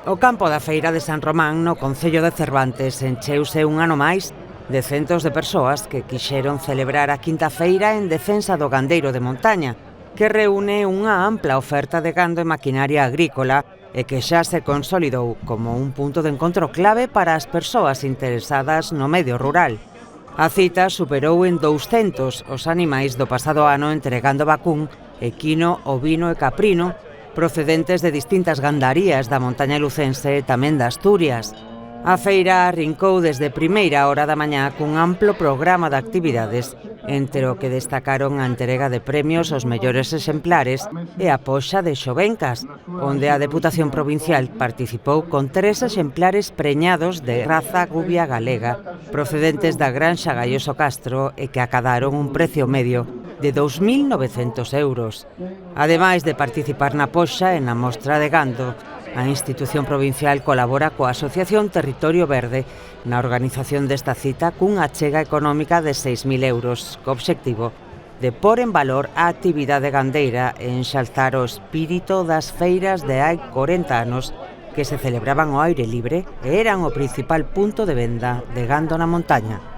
O campo da Feira de San Román no concello de Cervantes encheuse un ano máis de centos de persoas que quixeron celebrar a quinta feira en defensa do gandeiro de montaña, que reúne unha ampla oferta de gando e maquinaria agrícola e que xa se consolidou como un punto de encontro clave para as persoas interesadas no medio rural. A cita superou en 200 os animais do pasado ano entregando vacún, equino, ovino e caprino, procedentes de distintas gandarías da montaña lucense e tamén de Asturias. A feira arrincou desde primeira hora da mañá cun amplo programa de actividades, entre o que destacaron a entrega de premios aos mellores exemplares e a poxa de xovencas, onde a Deputación Provincial participou con 3 exemplares preñados de raza gubia galega, procedentes da Granxa Gaioso Castro e que acadaron un precio medio de 2.900 euros. Ademais de participar na poxa e na mostra de gando, a institución provincial colabora coa Asociación Territorio Verde na organización desta cita cunha achega económica de 6.000 euros, co obxectivo de pôr en valor a actividade gandeira e enxalzar o espírito das feiras de hai 40 anos que se celebraban ao aire libre e eran o principal punto de venda de gando na montaña.